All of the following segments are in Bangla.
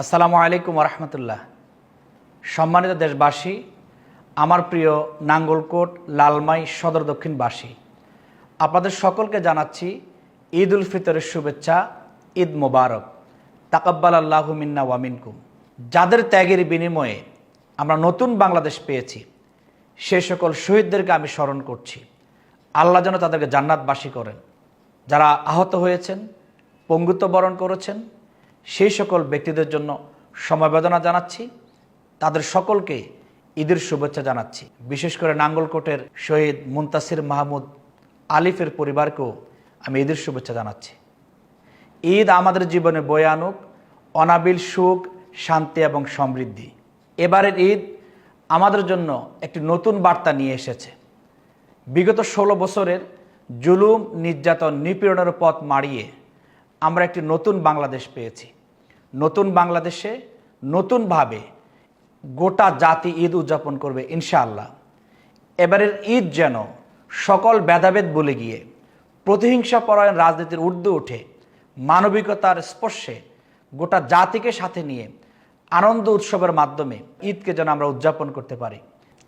আসসালামু আলাইকুম রহমতুল্লাহ। সম্মানিত দেশবাসী, আমার প্রিয় নাঙ্গলকোট লালমাই সদর দক্ষিণবাসী, আপনাদের সকলকে জানাচ্ছি ঈদ উল ফিতরের শুভেচ্ছা। ঈদ মোবারক। তাকাব্বাল আল্লাহু মিন্না ওয়া মিনকুম। যাদের ত্যাগের বিনিময়ে আমরা নতুন বাংলাদেশ পেয়েছি, সে সকল শহীদদেরকে আমি স্মরণ করছি। আল্লাহ যেন তাদেরকে জান্নাতবাসী করেন। যারা আহত হয়েছেন, পঙ্গুত্ব বরণ করেছেন, সেই সকল ব্যক্তিদের জন্য সমবেদনা জানাচ্ছি। তাদের সকলকে ঈদের শুভেচ্ছা জানাচ্ছি। বিশেষ করে নাঙ্গলকোটের শহীদ মুনতাসির মাহমুদ আলিফের পরিবারকেও আমি ঈদের শুভেচ্ছা জানাচ্ছি। ঈদ আমাদের জীবনে বয়ে আনুক অনাবিল সুখ, শান্তি এবং সমৃদ্ধি। এবারের ঈদ আমাদের জন্য একটি নতুন বার্তা নিয়ে এসেছে। বিগত 16 বছরের জুলুম, নির্যাতন, নিপীড়নের পথ মাড়িয়ে আমরা একটি নতুন বাংলাদেশ পেয়েছি। নতুন বাংলাদেশে নতুনভাবে গোটা জাতি ঈদ উদযাপন করবে ইনশাআল্লাহ। এবারের ঈদ যেন সকল ভেদাভেদ ভুলে গিয়ে প্রতিহিংসা পরায়ণ রাজনীতির ঊর্ধ্বে উঠে মানবিকতার স্পর্শে গোটা জাতিকে সাথে নিয়ে আনন্দ উৎসবের মাধ্যমে ঈদকে যেন আমরা উদযাপন করতে পারি।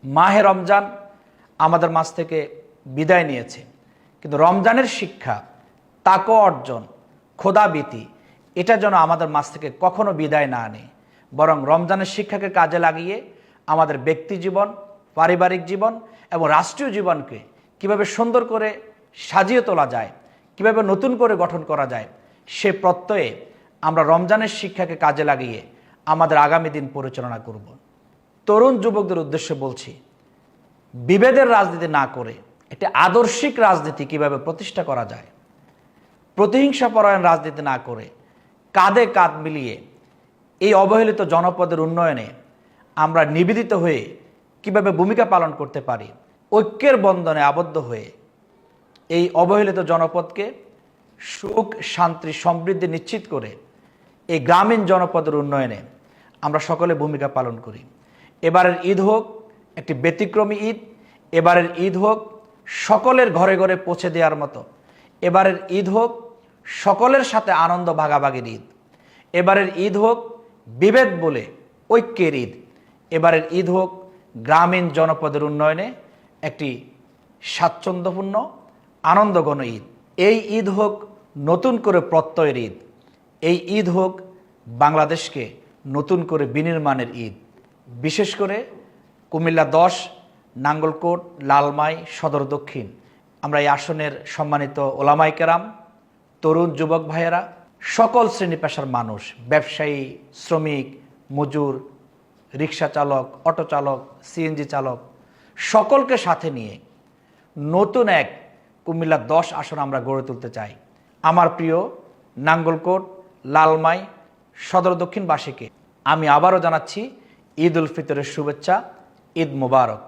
মাহে রমজান আমাদের মাঝ থেকে বিদায় নিয়েছে, কিন্তু রমজানের শিক্ষা, তাকওয়া অর্জন, খোদাভীতি, এটা যেন আমাদের মাঝ থেকে কখনো বিদায় না আনে, বরং রমজানের শিক্ষাকে কাজে লাগিয়ে আমাদের ব্যক্তি জীবন, পারিবারিক জীবন এবং রাষ্ট্রীয় জীবনকে কিভাবে সুন্দর করে সাজিয়ে তোলা যায়, কিভাবে নতুন করে গঠন করা যায়, সে প্রত্যয়ে আমরা রমজানের শিক্ষাকে কাজে লাগিয়ে আমাদের আগামী দিন পরিচালনা করব। তরুণ যুবকদের উদ্দেশ্যে বলছি, বিভেদের রাজনীতি না করে একটি আদর্শিক রাজনীতি কিভাবে প্রতিষ্ঠা করা যায়, প্রতিহিংসা পরায়ণ রাজনীতি না করে কাঁধে কাঁধ মিলিয়ে এই অবহেলিত জনপদের উন্নয়নে আমরা নিবেদিত হয়ে কিভাবে ভূমিকা পালন করতে পারি, ঐক্যের বন্ধনে আবদ্ধ হয়ে এই অবহেলিত জনপদকে সুখ, শান্তি, সমৃদ্ধি নিশ্চিত করে এই গ্রামীণ জনপদের উন্নয়নে আমরা সকলে ভূমিকা পালন করি। এবারের ঈদ হোক একটি ব্যতিক্রমী ঈদ। এবারের ঈদ হোক সকলের ঘরে ঘরে পৌঁছে দেওয়ার মতো। এবারের ঈদ হোক সকলের সাথে আনন্দ ভাগাভাগির ঈদ। এবারের ঈদ হোক বিভেদ বলে ঐক্যের ঈদ। এবারের ঈদ হোক গ্রামীণ জনপদের উন্নয়নে একটি স্বাচ্ছন্দ্যপূর্ণ আনন্দঘন ঈদ। এই ঈদ হোক নতুন করে প্রত্যয়ের ঈদ। এই ঈদ হোক বাংলাদেশকে নতুন করে বিনির্মাণের ঈদ। বিশেষ করে কুমিল্লা 10, নাঙ্গলকোট, লালমাই, সদর দক্ষিণ, আমরা এই আসনের সম্মানিত ওলামায়ে কেরাম, তরুণ যুবক ভাইয়েরা, সকল শ্রেণী পেশার মানুষ, ব্যবসায়ী, শ্রমিক, মজুর, রিক্সা চালক, অটো চালক, সিএনজি চালক, সকলকে সাথে নিয়ে নতুন এক কুমিল্লা 10 আসন আমরা গড়ে তুলতে চাই। আমার প্রিয় নাঙ্গলকোট, লালমাই, সদর দক্ষিণবাসীকে আমি আবারও জানাচ্ছি ঈদ উল ফিতরের শুভেচ্ছা। ঈদ মোবারক।